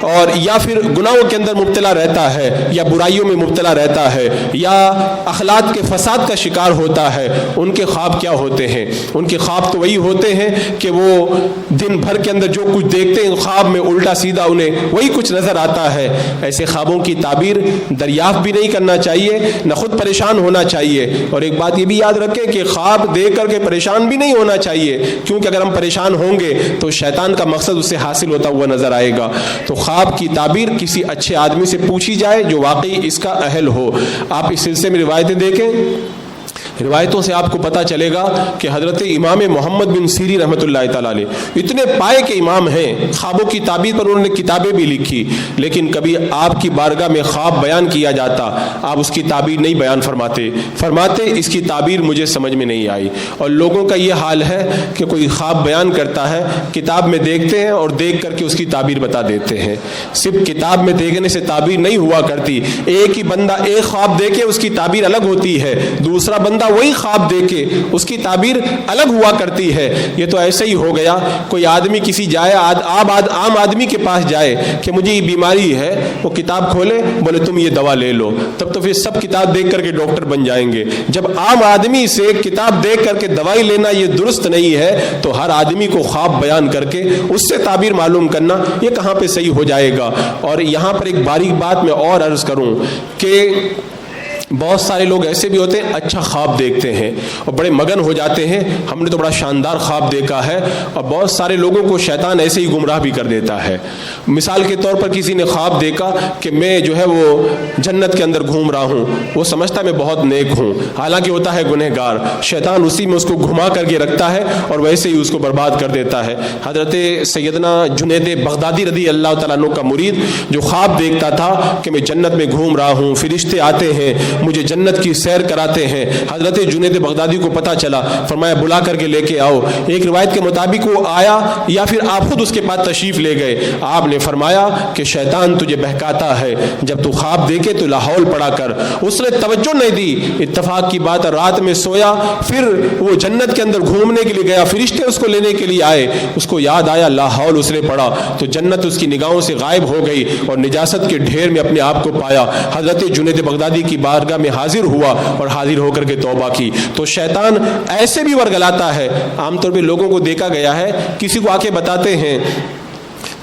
اور یا پھر گناہوں کے اندر مبتلا رہتا ہے یا برائیوں میں مبتلا رہتا ہے یا اخلاق کے فساد کا شکار ہوتا ہے۔ ان کے خواب کیا ہوتے ہیں؟ ان کے خواب تو وہی ہوتے ہیں کہ وہ دن بھر کے اندر جو کچھ دیکھتے ہیں خواب میں الٹا سیدھا انہیں وہی کچھ نظر آتا ہے۔ ایسے خوابوں کی تعبیر دریافت بھی نہیں کرنا چاہیے، نہ خود پریشان ہونا چاہیے۔ اور ایک بات یہ بھی یاد رکھیں کہ خواب دیکھ کر کے پریشان بھی نہیں ہونا چاہیے، کیونکہ اگر ہم پریشان ہوں گے تو شیطان کا مقصد اس سے حاصل ہوتا ہوا نظر آئے گا۔ تو خواب کی تعبیر کسی اچھے آدمی سے پوچھی جائے جو واقعی اس کا اہل ہو۔ آپ اس سلسلے میں روایتیں دیکھیں، روایتوں سے آپ کو پتہ چلے گا کہ حضرت امام محمد بن سیری رحمۃ اللہ تعالیٰ علیہ اتنے پائے کے امام ہیں، خوابوں کی تعبیر پر انہوں نے کتابیں بھی لکھی، لیکن کبھی آپ کی بارگاہ میں خواب بیان کیا جاتا آپ اس کی تعبیر نہیں بیان فرماتے اس کی تعبیر مجھے سمجھ میں نہیں آئی۔ اور لوگوں کا یہ حال ہے کہ کوئی خواب بیان کرتا ہے کتاب میں دیکھتے ہیں اور دیکھ کر کے اس کی تعبیر بتا دیتے ہیں۔ صرف کتاب میں دیکھنے سے تعبیر نہیں ہوا کرتی، ایک ہی بندہ ایک خواب دیکھے اس کی تعبیر الگ ہوتی ہے، دوسرا بندہ وہی خواب دیکھے اس کی تعبیر الگ ہوا کرتی ہے۔ یہ تو ایسے ہی ہو گیا، کوئی آدمی کسی جائے عام آدمی کے پاس جائے کہ مجھے یہ بیماری ہے، وہ کتاب کھولے بولے تم یہ دوا لے لو، تب تو پھر سب کتاب دیکھ کر کے ڈاکٹر بن جائیں گے۔ جب عام آدمی سے کتاب دیکھ کر کے دوائی لینا یہ درست نہیں ہے تو ہر آدمی کو خواب بیان کر کے اس سے تعبیر معلوم کرنا یہ کہاں پہ صحیح ہو جائے گا۔ اور یہاں پر ایک باریک بات میں اور عرض کروں کہ بہت سارے لوگ ایسے بھی ہوتے ہیں اچھا خواب دیکھتے ہیں اور بڑے مگن ہو جاتے ہیں ہم نے تو بڑا شاندار خواب دیکھا ہے، اور بہت سارے لوگوں کو شیطان ایسے ہی گمراہ بھی کر دیتا ہے۔ مثال کے طور پر کسی نے خواب دیکھا کہ میں جو ہے وہ جنت کے اندر گھوم رہا ہوں، وہ سمجھتا ہے میں بہت نیک ہوں، حالانکہ ہوتا ہے گنہگار۔ شیطان اسی میں اس کو گھما کر کے رکھتا ہے اور ویسے ہی اس کو برباد کر دیتا ہے۔ حضرت سیدنا جنید بغدادی رضی اللہ تعالیٰ عنہ کا مرید جو خواب دیکھتا تھا کہ میں جنت میں گھوم رہا ہوں، فرشتے آتے ہیں مجھے جنت کی سیر کراتے ہیں، حضرت جنید بغدادی کو پتہ چلا، فرمایا بلا کر کے لے کے آؤ۔ ایک روایت کے مطابق وہ آیا یا پھر آپ خود اس کے پاس تشریف لے گئے۔ آپ نے فرمایا کہ شیطان تجھے بہکاتا ہے، جب تو خواب دیکھے تو لاحول پڑا کر۔ اس نے توجہ نہیں دی، اتفاق کی بات رات میں سویا، پھر وہ جنت کے اندر گھومنے کے لیے گیا، فرشتے اس کو لینے کے لیے آئے، اس کو یاد آیا لاحول اس نے پڑھا تو جنت اس کی نگاہوں سے غائب ہو گئی اور نجاست کے ڈھیر میں اپنے آپ کو پایا۔ حضرت جنید بغدادی کی بارگاہ میں حاضر ہوا اور حاضر ہو کر کے توبہ کی۔ تو شیطان ایسے بھی ورگلاتا ہے، عام طور پہ لوگوں کو دیکھا گیا ہے کسی کو آ کے بتاتے ہیں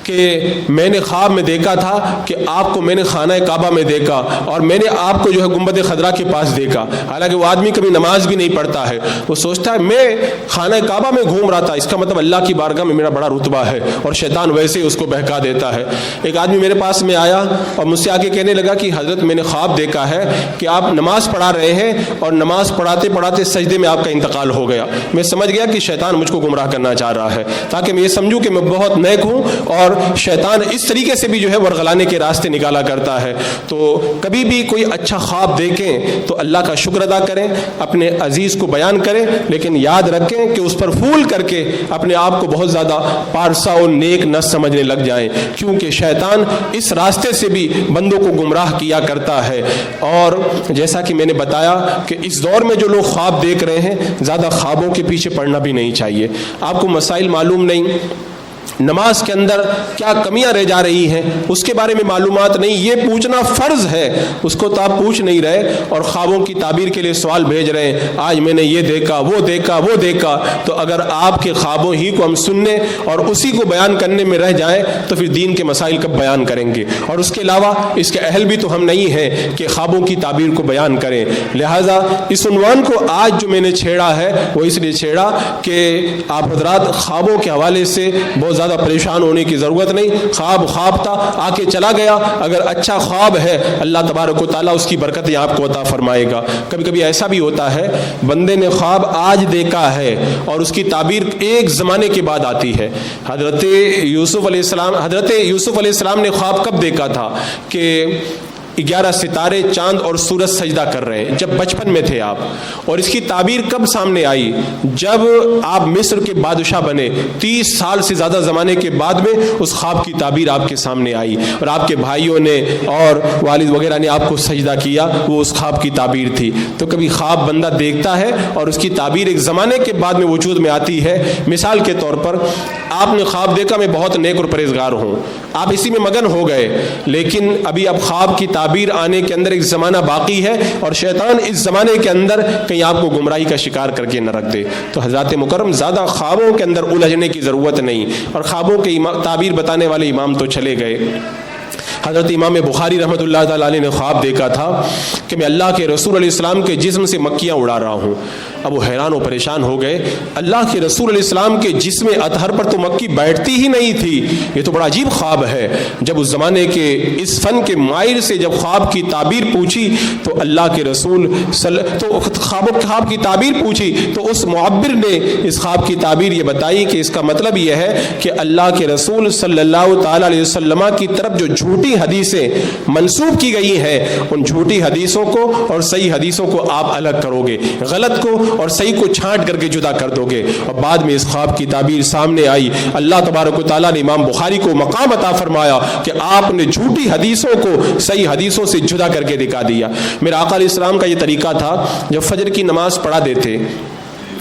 کہ میں نے خواب میں دیکھا تھا کہ آپ کو میں نے خانہ کعبہ میں دیکھا اور میں نے آپ کو جو ہے گنبد خضرا کے پاس دیکھا، حالانکہ وہ آدمی کبھی نماز بھی نہیں پڑھتا ہے، وہ سوچتا ہے میں خانہ کعبہ میں گھوم رہا تھا، اس کا مطلب اللہ کی بارگاہ میں میرا بڑا رتبہ ہے، اور شیطان ویسے ہی اس کو بہکا دیتا ہے۔ ایک آدمی میرے پاس میں آیا اور مجھ سے آ کے کہنے لگا کہ حضرت میں نے خواب دیکھا ہے کہ آپ نماز پڑھا رہے ہیں اور نماز پڑھاتے پڑھاتے سجدے میں آپ کا انتقال ہو گیا۔ میں سمجھ گیا کہ شیطان مجھ کو گمراہ کرنا چاہ رہا ہے تاکہ میں یہ سمجھوں کہ میں بہت نیک ہوں، اور شیطان اس طریقے سے بھی جو ہے ورغلانے کے راستے نکالا کرتا ہے۔ تو کبھی بھی کوئی اچھا خواب دیکھیں تو اللہ کا شکر ادا کریں، اپنے عزیز کو بیان کریں، لیکن یاد رکھیں کہ اس پر پھول کر کے اپنے آپ کو بہت زیادہ پارسا اور نیک نہ سمجھنے لگ جائیں، کیونکہ شیطان اس راستے سے بھی بندوں کو گمراہ کیا کرتا ہے۔ اور جیسا کہ میں نے بتایا کہ اس دور میں جو لوگ خواب دیکھ رہے ہیں زیادہ خوابوں کے پیچھے پڑنا بھی نہیں چاہیے۔ آپ کو مسائل معلوم نہیں نماز کے اندر کیا کمیاں رہ جا رہی ہیں اس کے بارے میں معلومات نہیں، یہ پوچھنا فرض ہے، اس کو تو آپ پوچھ نہیں رہے اور خوابوں کی تعبیر کے لیے سوال بھیج رہے ہیں، آج میں نے یہ دیکھا وہ دیکھا وہ دیکھا۔ تو اگر آپ کے خوابوں ہی کو ہم سننے اور اسی کو بیان کرنے میں رہ جائیں تو پھر دین کے مسائل کب بیان کریں گے؟ اور اس کے علاوہ اس کے اہل بھی تو ہم نہیں ہیں کہ خوابوں کی تعبیر کو بیان کریں۔ لہٰذا اس عنوان کو آج جو میں نے چھیڑا ہے وہ اس لیے چھیڑا کہ آپ حضرات خوابوں کے حوالے سے بہت زیادہ پریشان ہونے کی ضرورت نہیں۔ خواب تھا، آ کے چلا گیا، اگر اچھا خواب ہے اللہ تبارک و تعالیٰ اس کی برکتیں آپ کو عطا فرمائے گا۔ کبھی کبھی ایسا بھی ہوتا ہے بندے نے خواب آج دیکھا ہے اور اس کی تعبیر ایک زمانے کے بعد آتی ہے۔ حضرت یوسف علیہ السلام نے خواب کب دیکھا تھا کہ 11 ستارے چاند اور سورج سجدہ کر رہے ہیں، جب بچپن میں تھے آپ، اور اس کی تعبیر کب سامنے آئی؟ جب آپ مصر کے بادشاہ بنے، 30 سال سے زیادہ زمانے کے بعد میں اس خواب کی تعبیر آپ کے سامنے آئی اور آپ کے بھائیوں نے اور والد وغیرہ نے آپ کو سجدہ کیا، وہ اس خواب کی تعبیر تھی۔ تو کبھی خواب بندہ دیکھتا ہے اور اس کی تعبیر ایک زمانے کے بعد میں وجود میں آتی ہے۔ مثال کے طور پر آپ نے خواب دیکھا میں بہت نیک اور پرہیزگار ہوں، آپ اسی میں مگن ہو گئے، لیکن ابھی اب خواب کی تعبیر آنے کے اندر ایک زمانہ باقی ہے اور شیطان اس زمانے کے اندر کہیں آپ کو گمراہی کا شکار کر کے نہ رکھ دے۔ تو حضرات مکرم زیادہ خوابوں کے اندر الجھنے کی ضرورت نہیں، اور خوابوں کے تعبیر بتانے والے امام تو چلے گئے۔ حضرت امام بخاری رحمۃ اللہ تعالیٰ علیہ نے خواب دیکھا تھا کہ میں اللہ کے رسول علیہ السلام کے جسم سے مکیاں اڑا رہا ہوں۔ اب وہ حیران و پریشان ہو گئے، اللہ کے رسول علیہ السلام کے جسم اطہر پر تو مکی بیٹھتی ہی نہیں تھی، یہ تو بڑا عجیب خواب ہے۔ جب اس زمانے کے اس فن کے ماہر سے جب خواب کی تعبیر پوچھی تو اللہ کے رسول خواب کی تعبیر پوچھی تو اس معبر نے اس خواب کی تعبیر یہ بتائی کہ اس کا مطلب یہ ہے کہ اللہ کے رسول صلی اللہ تعالیٰ علیہ وسلم کی طرف جو جھوٹی حدیثیں منسوب کی گئی ہیں ان جھوٹی حدیثوں کو اور صحیح حدیثوں کو آپ الگ کرو گے، غلط کو اور صحیح کو چھانٹ کر کے جدا کر دو گے۔ اور بعد میں اس خواب کی تعبیر سامنے آئی، اللہ تبارک و تعالیٰ نے امام بخاری کو مقام عطا فرمایا کہ آپ نے جھوٹی حدیثوں کو صحیح حدیثوں سے جدا کر کے دکھا دیا۔ میرا آقا علیہ السلام کا یہ طریقہ تھا، جب فجر کی نماز پڑھا دیتے،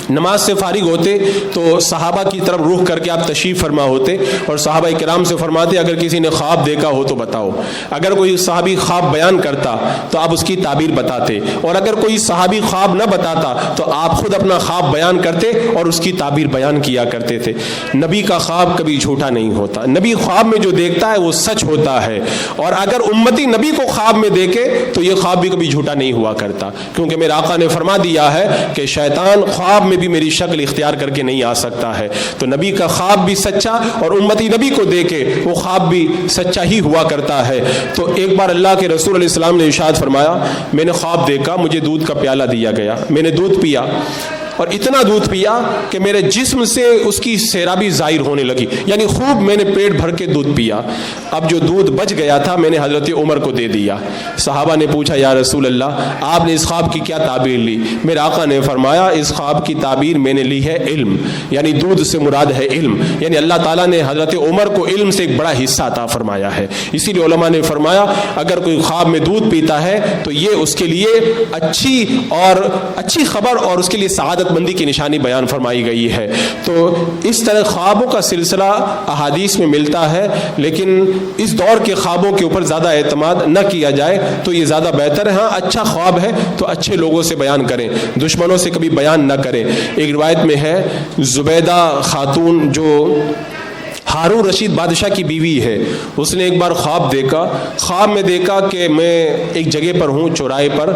نماز سے فارغ ہوتے تو صحابہ کی طرف رخ کر کے آپ تشریف فرما ہوتے اور صحابہ کرام سے فرماتے اگر کسی نے خواب دیکھا ہو تو بتاؤ۔ اگر کوئی صحابی خواب بیان کرتا تو آپ اس کی تعبیر بتاتے، اور اگر کوئی صحابی خواب نہ بتاتا تو آپ خود اپنا خواب بیان کرتے اور اس کی تعبیر بیان کیا کرتے تھے۔ نبی کا خواب کبھی جھوٹا نہیں ہوتا، نبی خواب میں جو دیکھتا ہے وہ سچ ہوتا ہے، اور اگر امتی نبی کو خواب میں دیکھے تو یہ خواب بھی کبھی جھوٹا نہیں ہوا کرتا، کیونکہ میرے آقا نے فرما دیا ہے کہ شیطان خواب میں بھی میری شکل اختیار کر کے نہیں آ سکتا ہے۔ تو نبی کا خواب بھی سچا اور امتی نبی کو دیکھے وہ خواب بھی سچا ہی ہوا کرتا ہے۔ تو ایک بار اللہ کے رسول علیہ السلام نے ارشاد فرمایا، میں نے خواب دیکھا، مجھے دودھ کا پیالہ دیا گیا، میں نے دودھ پیا اور اتنا دودھ پیا کہ میرے جسم سے اس کی سیرابی ظاہر ہونے لگی، یعنی خوب میں نے پیٹ بھر کے دودھ پیا۔ اب جو دودھ بچ گیا تھا میں نے حضرت عمر کو دے دیا۔ صحابہ نے پوچھا یا رسول اللہ آپ نے اس خواب کی کیا تعبیر لی؟ میرے آقا نے فرمایا اس خواب کی تعبیر میں نے لی ہے علم، یعنی دودھ سے مراد ہے علم، یعنی اللہ تعالیٰ نے حضرت عمر کو علم سے ایک بڑا حصہ عطا فرمایا ہے۔ اسی لیے علماء نے فرمایا اگر کوئی خواب میں دودھ پیتا ہے تو یہ اس کے لیے اچھی خبر اور اس کے لیے سعادت مندی کی نشانی بیان فرمائی گئی ہے۔ تو اس طرح خوابوں کا سلسلہ احادیث میں ملتا ہے، لیکن اس دور کے خوابوں کے اوپر زیادہ اعتماد نہ کیا جائے تو یہ زیادہ بہتر ہے۔ ہاں اچھا خواب ہے تو اچھے لوگوں سے بیان کریں، دشمنوں سے کبھی بیان نہ کریں۔ ایک روایت میں ہے زبیدہ خاتون جو ہارون رشید بادشاہ کی بیوی ہے، اس نے ایک بار خواب دیکھا، خواب میں دیکھا کہ میں ایک جگہ پر ہوں چوراہے پر،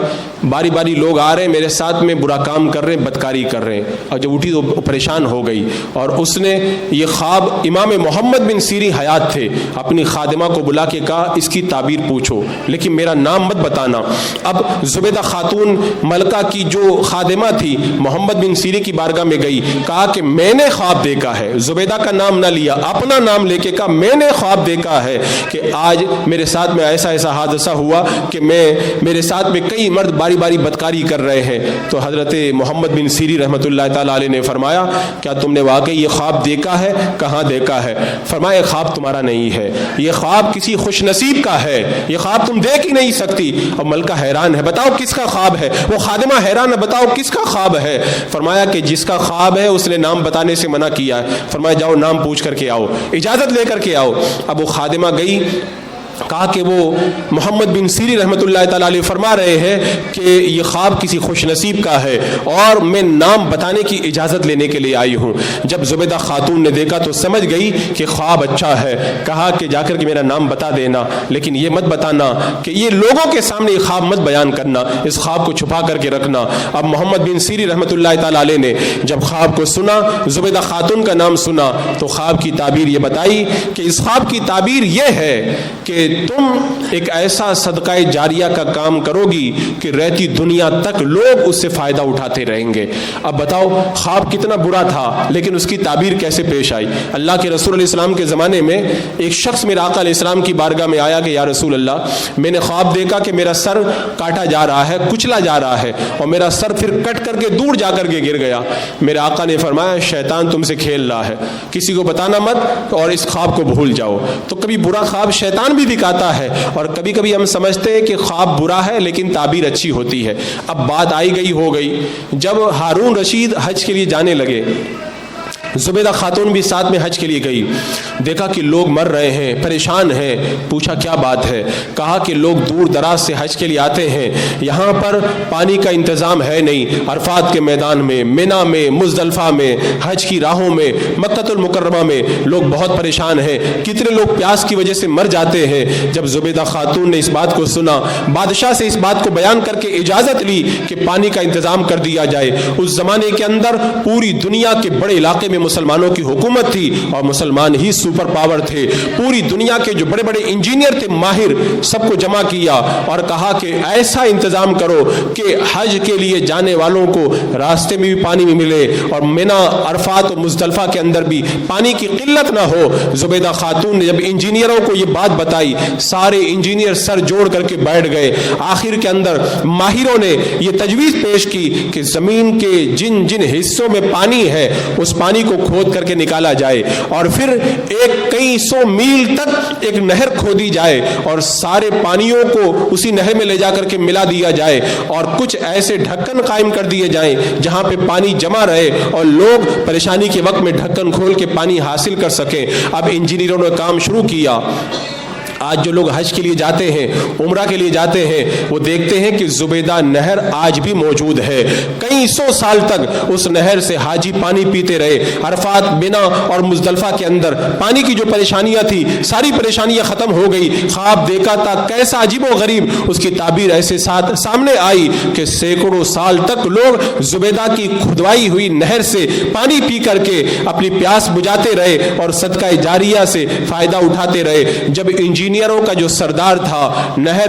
باری باری لوگ آ رہے ہیں میرے ساتھ میں برا کام کر رہے ہیں، بدکاری کر رہے ہیں، اور جب اٹھی تو پریشان ہو گئی اور اس نے یہ خواب امام محمد بن سیرین حیات تھے، اپنی خادمہ کو بلا کے کہا اس کی تعبیر پوچھو لیکن میرا نام مت بتانا۔ اب زبیدہ خاتون ملکہ کی جو خادمہ تھی محمد بن سیرین کی بارگاہ میں گئی، کہا کہ میں نے خواب دیکھا ہے، زبیدہ کا نام نہ لیا، اپنا نام لے کے کہا میں نے خواب دیکھا ہے کہ آج میرے ساتھ میں ایسا حادثہ ہوا کہ میرے ساتھ میں کئی مرد باری باری بدکاری کر رہے ہیں۔ تو حضرت محمد بن سیرین رحمۃ اللہ تعالیٰ علیہ نے فرمایا کیا تم نے واقعی یہ خواب دیکھا ہے؟ کہاں دیکھا ہے؟ فرمایا خواب تمہارا نہیں ہے، یہ خواب کسی خوش نصیب کا ہے، یہ خواب تم دیکھ ہی نہیں سکتی۔ اور ملکہ حیران ہے، بتاؤ کس کا خواب ہے؟ وہ خادمہ حیران ہے، بتاؤ کس کا خواب ہے؟ فرمایا کہ جس کا خواب ہے اس نے نام بتانے سے منع کیا ہے۔ فرمایا جاؤ نام پوچھ کر کے آؤ۔ اجازت لے کر کے آؤ۔ اب وہ خادمہ گئی، کہا کہ وہ محمد بن سیری رحمۃ اللہ تعالیٰ علیہ فرما رہے ہیں کہ یہ خواب کسی خوش نصیب کا ہے اور میں نام بتانے کی اجازت لینے کے لیے آئی ہوں۔ جب زبیدہ خاتون نے دیکھا تو سمجھ گئی کہ خواب اچھا ہے، کہا کہ جا کر کے میرا نام بتا دینا، لیکن یہ مت بتانا کہ یہ لوگوں کے سامنے یہ خواب مت بیان کرنا، اس خواب کو چھپا کر کے رکھنا۔ اب محمد بن سیری رحمۃ اللہ تعالیٰ علیہ نے جب خواب کو سنا، زبیدہ خاتون کا نام سنا، تو خواب کی تعبیر یہ بتائی کہ اس خواب کی تعبیر یہ ہے کہ تم ایک ایسا صدقہ جاریہ کا کام کرو گی کہ رہتی دنیا تک لوگ اس سے فائدہ اٹھاتے رہیں گے۔ اب بتاؤ خواب کتنا برا تھا، لیکن اس کی تعبیر کیسے پیش آئی۔ اللہ کے رسول علیہ السلام کے زمانے میں ایک شخص میرے آقا علیہ السلام کی بارگاہ میں آیا کہ یا رسول اللہ، میں نے خواب دیکھا کہ میرا سر کاٹا جا رہا ہے، کچلا جا رہا ہے، اور میرا سر پھر کٹ کر کے دور جا کر کے گر گیا۔ میرے آقا نے فرمایا شیطان تم سے کھیل رہا ہے، کسی کو بتانا مت اور اس خواب کو بھول جاؤ۔ تو کبھی برا خواب شیطان بھی دکھاتا ہے، اور کبھی کبھی ہم سمجھتے ہیں کہ خواب برا ہے لیکن تعبیر اچھی ہوتی ہے۔ اب بات آئی گئی ہو گئی، جب ہارون رشید حج کے لیے جانے لگے، زبیدہ خاتون بھی ساتھ میں حج کے لیے گئی، دیکھا کہ لوگ مر رہے ہیں، پریشان ہیں، پوچھا کیا بات ہے، کہا کہ لوگ دور دراز سے حج کے لیے آتے ہیں، یہاں پر پانی کا انتظام ہے نہیں، عرفات کے میدان میں، منی میں، مزدلفہ میں، حج کی راہوں میں، مکہ المکرمہ میں لوگ بہت پریشان ہیں، کتنے لوگ پیاس کی وجہ سے مر جاتے ہیں۔ جب زبیدہ خاتون نے اس بات کو سنا، بادشاہ سے اس بات کو بیان کر کے اجازت لی کہ پانی کا انتظام کر دیا جائے۔ اس زمانے کے اندر پوری دنیا کے بڑے علاقے میں مسلمانوں کی حکومت تھی اور مسلمان ہی سپر پاور تھے۔ پوری دنیا کے جو بڑے بڑے انجینئر تھے، ماہر، سب کو جمع کیا اور کہا کہ ایسا انتظام کرو کہ حج کے لیے جانے والوں کو راستے میں بھی پانی ملے اور منی، عرفات و مزدلفہ کے اندر بھی پانی کی قلت نہ ہو۔ زبیدہ خاتون نے جب انجینئروں کو یہ بات بتائی، سارے انجینئر سر جوڑ کر کے بیٹھ گئے۔ آخر کے اندر ماہروں نے یہ تجویز پیش کی کہ زمین کے جن جن حصوں میں پانی ہے اس پانی کو کھود کر کے نکالا جائے اور پھر ایک کئی سو میل تک ایک نہر کھودی جائے اور سارے پانیوں کو اسی نہر میں لے جا کر کے ملا دیا جائے اور کچھ ایسے ڈھکن قائم کر دیے جائیں جہاں پہ پانی جمع رہے اور لوگ پریشانی کے وقت میں ڈھکن کھول کے پانی حاصل کر سکیں۔ اب انجینئروں نے کام شروع کیا۔ آج جو لوگ حج کے لیے جاتے ہیں، عمرہ کے لیے جاتے ہیں، وہ دیکھتے ہیں کہ زبیدہ نہر آج بھی موجود ہے۔ کئی سو سال تک اس نہر سے حاجی پانی پیتے رہے۔ عرفات، منی اور مزدلفہ کے اندر پانی کی جو پریشانیاں تھی، ساری پریشانیاں ختم ہو گئی۔ خواب دیکھا تھا، کیسا عجیب و غریب اس کی تعبیر ایسے سامنے آئی کہ سینکڑوں سال تک لوگ زبیدہ کی کھدوائی ہوئی نہر سے پانی پی کر کے اپنی پیاس بجھاتے رہے اور صدقہ جاریہ سے فائدہ اٹھاتے رہے۔ جب انجینئروں کا جو سردار تھا،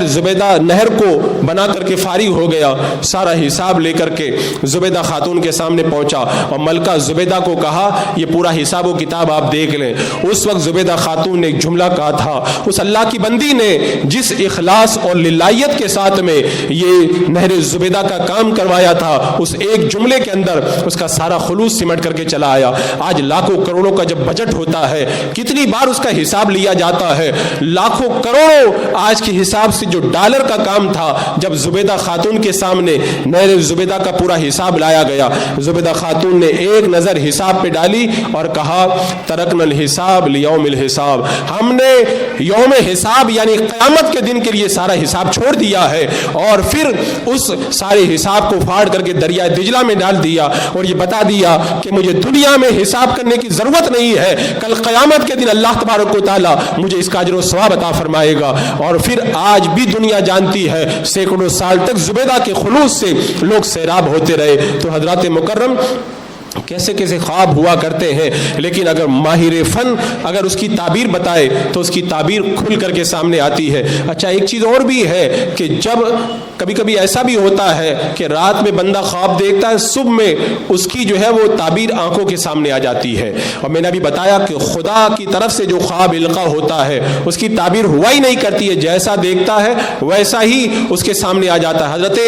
زبیدہ نہر کو بنا کر کے فارغ ہو گیا، سارا حساب لے کر کے زبیدہ خاتون کے سامنے پہنچا اور ملکہ زبیدہ کو کہا یہ پورا حساب و کتاب آپ دیکھ لیں۔ اس وقت زبیدہ خاتون نے ایک جملہ کہا تھا، اس اللہ کی بندی نے جس اخلاص اور للہیت کے ساتھ میں یہ نہر زبیدہ کا کام کروایا تھا، اس ایک جملے کے اندر اس کا سارا خلوص سمٹ کر کے چلا آیا۔ آج لاکھوں کروڑوں کا جب بجٹ ہوتا ہے، کتنی بار اس کا حساب لیا جاتا ہے، لاکھوں کروڑوں آج کے حساب سے جو ڈالر کا کام تھا، جب زبیدہ خاتون کے سامنے نہر زبیدہ کا پورا حساب لایا گیا، زبیدہ خاتون نے ایک نظر حساب پہ ڈالی اور کہا ترکنا الحساب لیوم الحساب، ہم نے یوم حساب یعنی قیامت کے دن کے لیے سارا حساب چھوڑ دیا ہے، اور پھر اس سارے حساب کو پھاڑ کر کے دریائے دجلہ میں ڈال دیا اور یہ بتا دیا کہ مجھے دنیا میں حساب کرنے کی ضرورت نہیں ہے، کل قیامت کے دن اللہ تبارک و تعالی مجھے اس کا اجر و ثواب عطا فرمائے گا۔ اور پھر آج بھی دنیا جانتی ہے سینکڑوں سال تک زبیدہ کے خلوص سے لوگ سیراب ہوتے رہے۔ تو حضرات مکرم، کیسے کیسے خواب ہوا کرتے ہیں، لیکن اگر ماہر فن اگر اس کی تعبیر بتائے تو اس کی تعبیر کھل کر کے سامنے آتی ہے۔ اچھا، ایک چیز اور بھی ہے کہ جب کبھی کبھی ایسا بھی ہوتا ہے کہ رات میں بندہ خواب دیکھتا ہے، صبح میں اس کی جو ہے وہ تعبیر آنکھوں کے سامنے آ جاتی ہے۔ اور میں نے ابھی بتایا کہ خدا کی طرف سے جو خواب القا ہوتا ہے اس کی تعبیر ہوا ہی نہیں کرتی ہے، جیسا دیکھتا ہے ویسا ہی اس کے سامنے آ جاتا ہے۔ حضرت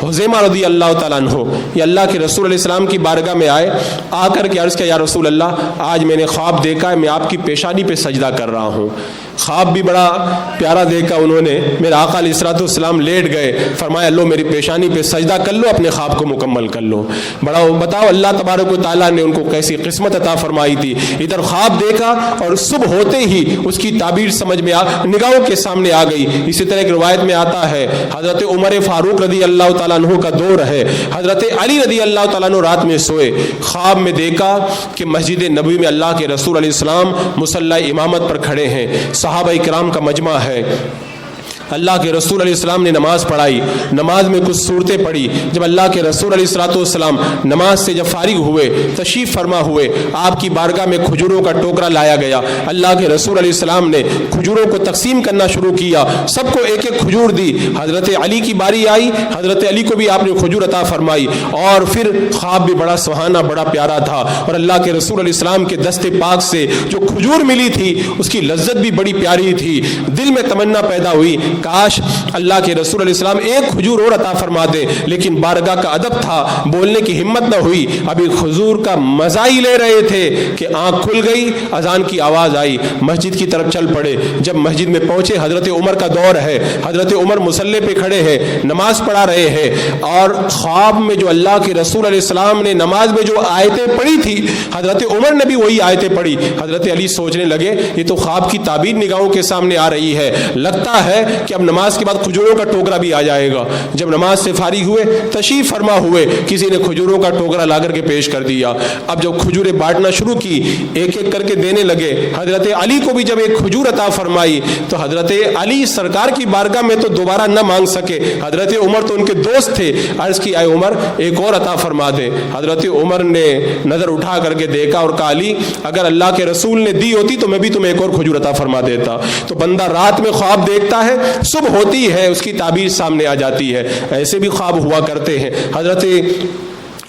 حذیمہ رضی اللہ تعالیٰ عنہ یہ اللہ کے رسول علیہ السلام کی بارگاہ میں آئے، آ کر کے عرض کیا یا رسول اللہ، آج میں نے خواب دیکھا ہے، میں آپ کی پیشانی پہ سجدہ کر رہا ہوں۔ خواب بھی بڑا پیارا دیکھا انہوں نے. میرے آقا علیہ الصلوۃ والسلام لیٹ گئے, فرمایا لو میری پیشانی پہ سجدہ کر لو, اپنے خواب کو مکمل کر لو. بڑا بتاؤ اللہ تبارک و تعالیٰ نے ان کو کیسی قسمت عطا فرمائی تھی. ادھر خواب دیکھا اور صبح ہوتے ہی اس کی تعبیر سمجھ میں نگاہوں کے سامنے آ گئی. اسی طرح ایک روایت میں آتا ہے حضرت عمر فاروق رضی اللہ تعالیٰ عنہ کا دور ہے, حضرت علی رضی اللہ تعالیٰ عنہ رات میں سوئے, خواب میں دیکھا کہ مسجد نبوی میں اللہ کے رسول علیہ السلام مصلی امامت پر کھڑے ہیں, صحابہ کرام کا مجمع ہے. اللہ کے رسول علیہ السلام نے نماز پڑھائی, نماز میں کچھ صورتیں پڑھی. جب اللہ کے رسول علیہ الصلوۃ والسلام نماز سے جب فارغ ہوئے, تشریف فرما ہوئے, آپ کی بارگاہ میں کھجوروں کا ٹوکرا لایا گیا. اللہ کے رسول علیہ السلام نے کھجوروں کو تقسیم کرنا شروع کیا, سب کو ایک ایک کھجور دی. حضرت علی کی باری آئی, حضرت علی کو بھی آپ نے کھجور عطا فرمائی. اور پھر خواب بھی بڑا سہانا, بڑا پیارا تھا, اور اللہ کے رسول علیہ السلام کے دست پاک سے جو کھجور ملی تھی اس کی لذت بھی بڑی پیاری تھی. دل میں تمنا پیدا ہوئی کاش اللہ کے رسول علیہ السلام ایک کھجور اور عطا فرما دے, لیکن بارگاہ کا ادب تھا, بولنے کی ہمت نہ ہوئی. ابھی کھجور کا مزہ ہی لے رہے تھے کہ آنکھ کھل گئی, اذان کی آواز آئی, مسجد کی طرف چل پڑے. جب مسجد میں پہنچے, حضرت عمر کا دور ہے, حضرت عمر مصلی پہ کھڑے ہیں, نماز پڑھا رہے ہیں, اور خواب میں جو اللہ کے رسول علیہ السلام نے نماز میں جو آیتیں پڑھی تھی, حضرت عمر نے بھی وہی آیتیں پڑھی. حضرت علی سوچنے لگے یہ تو خواب کی تعبیر نگاہوں کے سامنے آ رہی ہے, لگتا ہے کہ اب نماز کے بعد کھجوروں کا ٹوکرا بھی آ جائے گا. جب نماز سے فارغ ہوئے, تشریف فرما ہوئے, کسی نے کھجوروں کا ٹوکرا لا کر کے پیش کر دیا. اب جب کھجوریں بانٹنا شروع کی, ایک ایک کر کے دینے لگے. حضرت علی کو بھی جب ایک کھجور عطا فرمائی تو حضرت علی سرکار کی بارگاہ میں تو دوبارہ نہ مانگ سکے. حضرت عمر تو ان کے دوست تھے, عرض کی اے عمر ایک اور عطا فرما دے. حضرت عمر نے نظر اٹھا کر کے دیکھا اور کہا علی اگر اللہ کے رسول نے دی ہوتی تو میں بھی تمہیں ایک اور کھجور عطا فرما دیتا. تو بندہ رات میں خواب دیکھتا ہے, صبح ہوتی ہے اس کی تعبیر سامنے آ جاتی ہے. ایسے بھی خواب ہوا کرتے ہیں. حضرت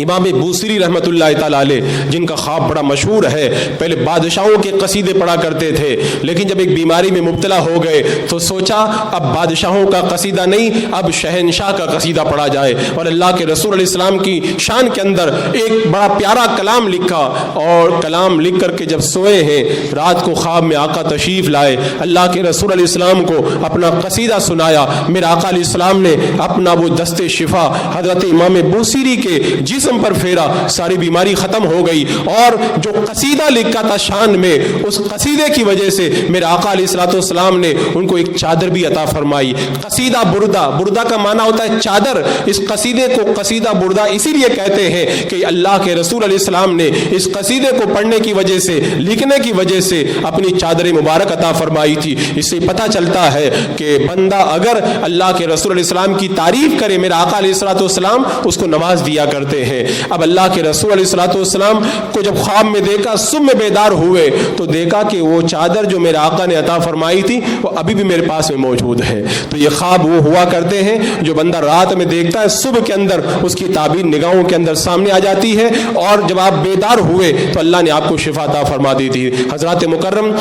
امام بوصیری رحمۃ اللہ تعالیٰ علیہ, جن کا خواب بڑا مشہور ہے, پہلے بادشاہوں کے قصیدے پڑھا کرتے تھے, لیکن جب ایک بیماری میں مبتلا ہو گئے تو سوچا اب بادشاہوں کا قصیدہ نہیں, اب شہنشاہ کا قصیدہ پڑھا جائے. اور اللہ کے رسول علیہ السلام کی شان کے اندر ایک بڑا پیارا کلام لکھا, اور کلام لکھ کر کے جب سوئے ہیں, رات کو خواب میں آقا تشریف لائے, اللہ کے رسول علیہ السلام کو اپنا قصیدہ سنایا. میرے آقا علیہ السلام نے اپنا وہ دست شفا حضرت امام بوصیری کے جسم پر پھیرا, ساری بیماری ختم ہو گئی. اور جو قصیدہ لکھا تھا شان میں, اس قصیدے کی وجہ سے میرے آقا علیہ الصلوۃ والسلام نے ان کو ایک چادر بھی عطا فرمائی. قصیدہ بردہ, بردہ کا معنی ہوتا ہے چادر. اس قصیدے کو قصیدہ بردہ اسی لیے کہتے ہیں کہ اللہ کے رسول علیہ السلام نے اس قصیدے کو پڑھنے کی وجہ سے, لکھنے کی وجہ سے اپنی چادر مبارک عطا فرمائی تھی. اس سے پتہ چلتا ہے کہ بندہ اگر اللہ کے رسول علیہ السلام کی تعریف کرے, میرے آقا علیہ الصلوۃ والسلام اس کو نواز دیا کرتے ہیں. اب اللہ کے رسول علیہ الصلوۃ والسلام کو جب خواب میں دیکھا, صبح میں بیدار ہوئے تو دیکھا کہ وہ چادر جو میرے آقا نے عطا فرمائی تھی وہ ابھی بھی میرے پاس میں موجود ہے. تو یہ خواب وہ ہوا کرتے ہیں جو بندہ رات میں دیکھتا ہے, صبح کے اندر اس کی تعبیر نگاہوں کے اندر سامنے آ جاتی ہے, اور جب آپ بیدار ہوئے تو اللہ نے آپ کو شفا عطا فرما دی تھی. حضرات مکرم,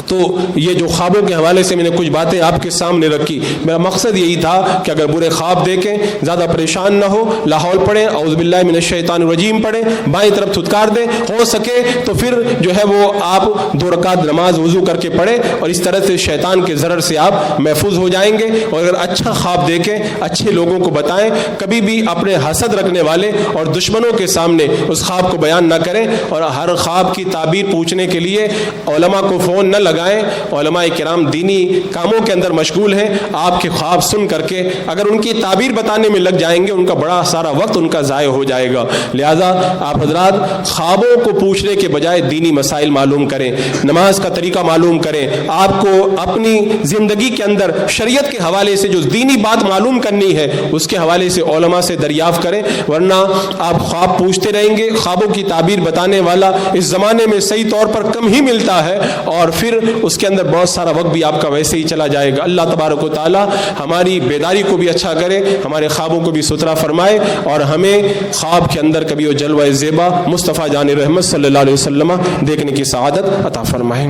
تو یہ جو خوابوں کے حوالے سے میں نے کچھ باتیں آپ کے سامنے رکھی. میرا مقصد یہی تھا کہ اگر برے خواب دیکھیں زیادہ پریشان نہ ہو, لاحول پڑھیں, اعوذ باللہ من الشیطان الرجیم پڑھیں, بائیں طرف تھتکار دیں, ہو سکے تو پھر جو ہے وہ آپ 2 رکعت نماز وضو کر کے پڑھیں, اور اس طرح سے شیطان کے ضرر سے آپ محفوظ ہو جائیں گے. اور اگر اچھا خواب دیکھیں, اچھے لوگوں کو بتائیں, کبھی بھی اپنے حسد رکھنے والے اور دشمنوں کے سامنے اس خواب کو بیان نہ کریں. اور ہر خواب کی تعبیر پوچھنے کے لیے علماء کو فون نہ لگائیں. علماء کرام دینی کاموں کے اندر مشغول ہیں, آپ کے خواب سن کر کے اگر ان کی تعبیر بتانے میں لگ جائیں گے, ان کا بڑا سارا وقت ان کا ضائع ہو جائے گا. لہذا آپ حضرات خوابوں کو پوچھنے کے بجائے دینی مسائل معلوم کریں, نماز کا طریقہ معلوم کریں. آپ کو اپنی زندگی کے اندر شریعت کے حوالے سے جو دینی بات معلوم کرنی ہے اس کے حوالے سے علماء سے دریافت کریں, ورنہ آپ خواب پوچھتے رہیں گے. خوابوں کی تعبیر بتانے والا اس زمانے میں صحیح طور پر کم ہی ملتا ہے, اور پھر اس کے اندر بہت سارا وقت بھی آپ کا ویسے ہی چلا جائے گا. اللہ تبارک و تعالی ہماری بیداری کو بھی اچھا کرے, ہمارے خوابوں کو بھی ستھرا فرمائے, اور ہمیں خواب کے اندر کبھی وہ جلوہ زیبا مصطفیٰ جان رحمت صلی اللہ علیہ وسلم دیکھنے کی سعادت عطا فرمائے.